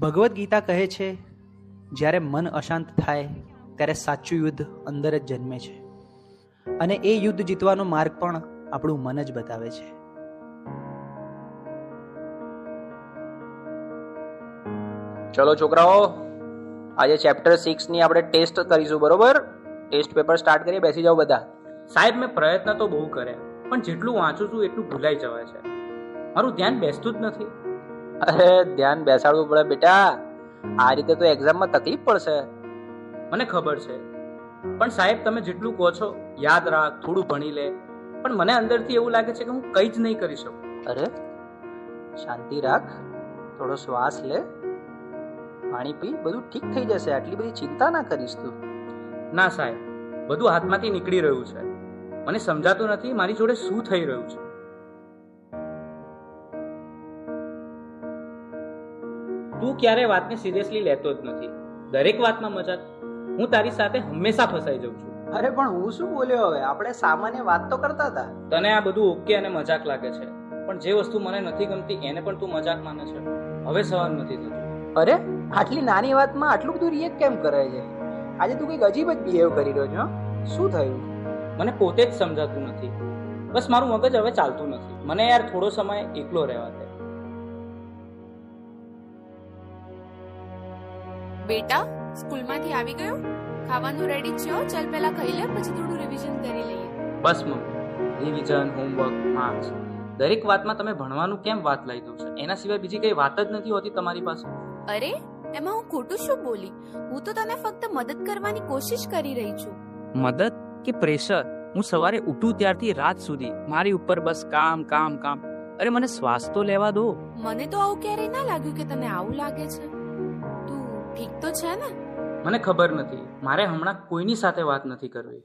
ભગવદ્ ગીતા કહે છે, જ્યારે મન અશાંત થાય ત્યારે સાચું યુદ્ધ અંદર જ જન્મે છે, અને એ યુદ્ધ જીતવાનો માર્ગ પણ આપણું મન જ બતાવે છે. ચલો છોકરાઓ, આજે ચેપ્ટર 6 ની આપણે ટેસ્ટ કરીશું, બરોબર? ટેસ્ટ પેપર સ્ટાર્ટ કરીએ. બેસી જાઓ બધા. સાહેબ, મેં પ્રયત્ન તો બહુ કર્યા, પણ જેટલું વાંચું છું એટલું ભૂલાઈ જવાય છે. મારું ધ્યાન બેસતું જ નથી. અરે ધ્યાન બેસાડવું પડે બેટા, આ રીતે તો એક્ઝામમાં તકલીફ પડશે. મને ખબર છે, પણ સાહેબ તમે જેટલું કહો છો યાદ રાખ, થોડું ભણી લે, પણ મને અંદરથી એવું લાગે છે કે હું કંઈ જ નહીં કરી શકું. અરે શાંતિ રાખ, થોડો શ્વાસ લે, પાણી પી, બધું ઠીક થઈ જશે. આટલી બધી ચિંતા ના કરીશ તું. ના સાહેબ, બધું હાથમાંથી નીકળી રહ્યું છે. મને સમજાતું નથી મારી જોડે શું થઈ રહ્યું છે. તું ક્યારે વાતને સિરિયસલી લેતો જ નથી, દરેક વાતમાં મજાક. હું તારી સાથે હંમેશા ફસાઈ જાઉં છું. અરે પણ હું શું બોલ્યો? હવે આપણે સામાન્ય વાત તો કરતા હતા. તને આ બધું ઓકે અને મજાક લાગે છે, પણ જે વસ્તુ મને નથી ગમતી એને પણ તું મજાક માને છે. હવે સહન નથી થતું. અરે આટલી નાની વાતમાં આટલું બધું રિએક્ટ કેમ કરે છે? આજે તું કંઈક અજીબ જ બિહેવ કરી રહ્યો છો. શું થયું? મને પોતે જ સમજાતું નથી. બસ મારું મગજ હવે ચાલતું નથી. મને યાર થોડો સમય એકલો રહેવા દે. બેટા, સ્કૂલમાંથી આવી ગયો? ખાવાનું રેડી છે? ચાલ પહેલા ખાઈ લે, પછી થોડું રિવિઝન કરી લઈએ. બસ મમ્મી, રિવિઝન, હોમવર્ક, માર્ક્સ, દરેક વાતમાં તમે ભણવાનું કેમ વાત લઈ દો છો? એના સિવાય બીજી કઈ વાત જ નથી હોતી તમારી પાસે. અરે એમાં હું ખોટું શું બોલી? હું તો તને ફક્ત મદદ કરવાની કોશિશ કરી રહી છું. મદદ કે પ્રેશર? હું સવારે ઉઠું ત્યારથી રાત સુધી મારી ઉપર બસ કામ કામ કામ. અરે મને શ્વાસ તો લેવા દો. મને તો આવું ક્યારેય ના લાગ્યું કે તને આવું લાગે છે. તું ઠીક તો છે ને? મને ખબર નથી, મારે હમણાં કોઈની સાથે વાત નથી કરવી.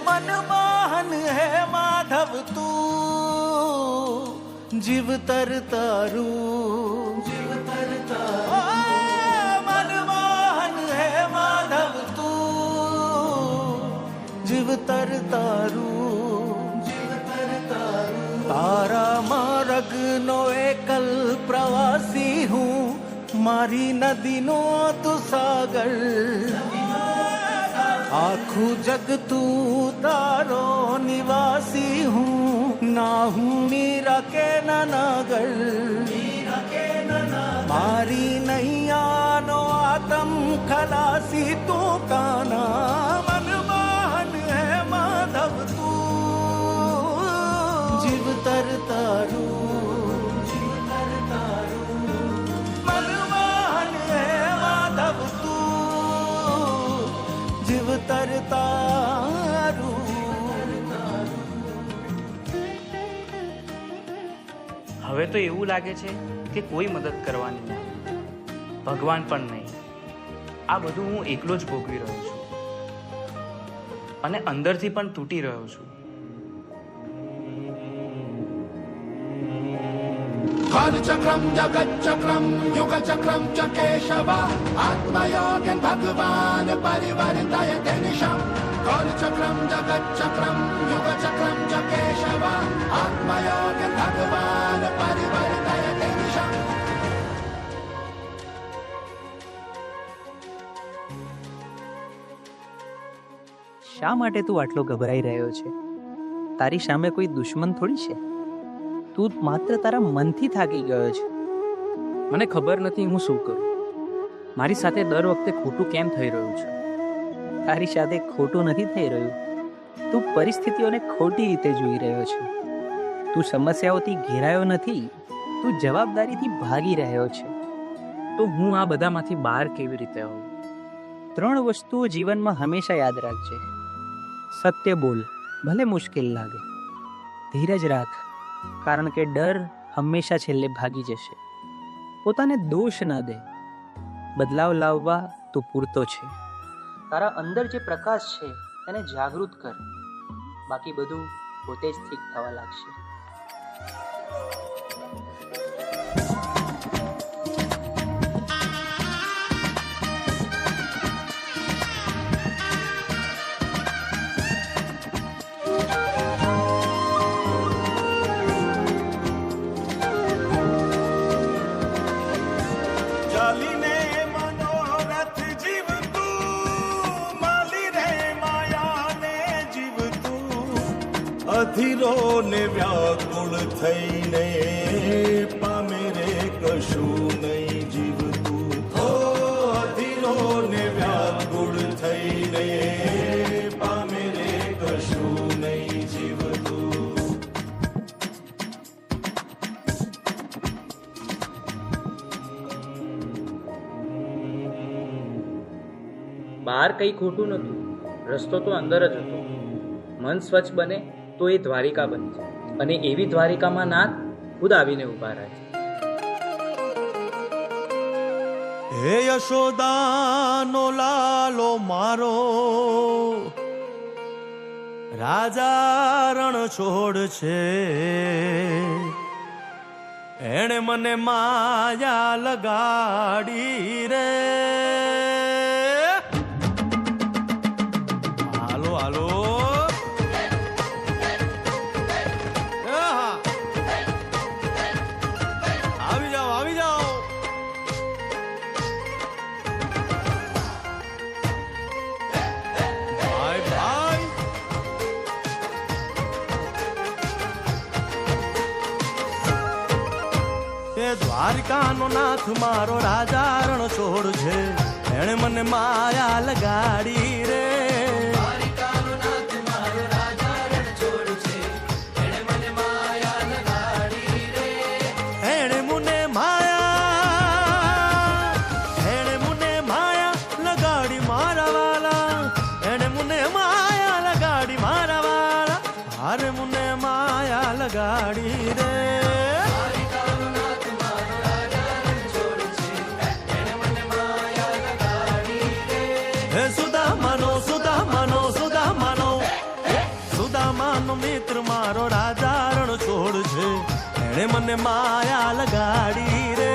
मनमोहन है माधव तू, जीव तर तारू, जीव तर तारू. मनमोहन है माधव तू, जीव तर तारू, जीव तर तारू. तारा मार्ग नो एकल प्रवासी हूँ, मारी नदी नो तू सागर. आखू जग तू तारो निवासी हूँ, ना हूँ मीरा के नागर. मारी नैया नो आत्म खलासी तू काना. मनमोहन है माधव तू, जीव तर तारू, जीव तर तारू. मनमोहन है माधव तू, जीव तर तारू. હવે તો એવું લાગે છે કે કોઈ મદદ કરવાની નહીં, ભગવાન પણ નહીં. આ બધું હું એકલો જ ભોગવી રહ્યો છું અને અંદરથી પણ તૂટી રહ્યો છું. कालचक्रम जगच्चक्रम युगचक्रम च केशव आत्मयोगन भगवान परिवर्तय निशम. कालचक्रम जगच्चक्रम युगचक्रम च केशव आत्मयोगन भगवान परिवर्तय निशम. શા માટે તું આટલો ગભરાઈ રહ્યો છે? તારી સામે કોઈ દુશ્મન થોડી છે. તું માત્ર તારા મનથી થાકી ગયો છે. મને ખબર નથી હું શું કરું. મારી સાથે દર વખતે ખોટું કેમ થઈ રહ્યું છે? તારી સાથે ખોટું નથી થઈ રહ્યું, તું પરિસ્થિતિઓને ખોટી રીતે જોઈ રહ્યો છે. તું સમસ્યાઓથી ઘેરાયો નથી, તું જવાબદારીથી ભાગી રહ્યો છે. તો હું આ બધામાંથી બહાર કેવી રીતે આવું? 3 વસ્તુઓ જીવનમાં હંમેશા યાદ રાખજે. સત્ય બોલ, ભલે મુશ્કેલ લાગે. ધીરજ રાખ, કારણ કે ડર હંમેશા છેલ્લે ભાગી જશે. પોતાને દોષ ના દે, બદલાવ લાવવા તો પૂરતો છે. તારા અંદર જે પ્રકાશ છે એને જાગૃત કર, બાકી બધું પોતે જ ઠીક થવા લાગશે. ચાલીને મનોરથ જીવતું, માલી રે માયાને જીવતું, અધીરો ને વ્યાકુળ થઈને પામે રે કશું નહીં જીવતું. હો અધીરો ને વ્યાકુળ થઈને પામે રે કશું નહીં જીવતું. બહાર કંઈ ખોટું નહોતું, રસ્તો તો અંદર જ હતો. મન સ્વચ્છ બને તો એ દ્વારિકા બની જાય, અને એવી દ્વારિકામાં નાથ ખુદ આવીને ઊભા રહે છે. હે યશોદાનો લાલો મારો, રાજા રણ છોડ છે, એણે મને માયા લગાડી રે. હાલો હાલો આવી જાઓ આવી જાઓ. ભાઈ ભાઈ એ દ્વારિકાનો નાથ મારો રાજા રણ છોડ છે, એણે મને માયા લગાડી રે. એણે મુને માયા લગાડી મારા વાલા, એણે મુને માયા લગાડી મારા વાલા, હારે મુને માયા લગાડી રે. હે સુદામાનો સુદામાનો સુદામાનો, સુદામાનો મિત્ર મારો રાજા રણ છોડ છે, એણે મને માયા લગાડી રે.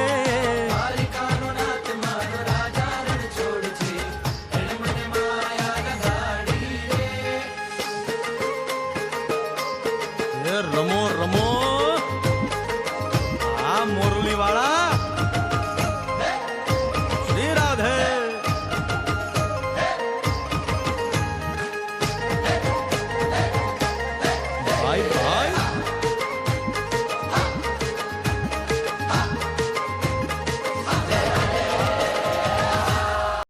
હે રમો રમો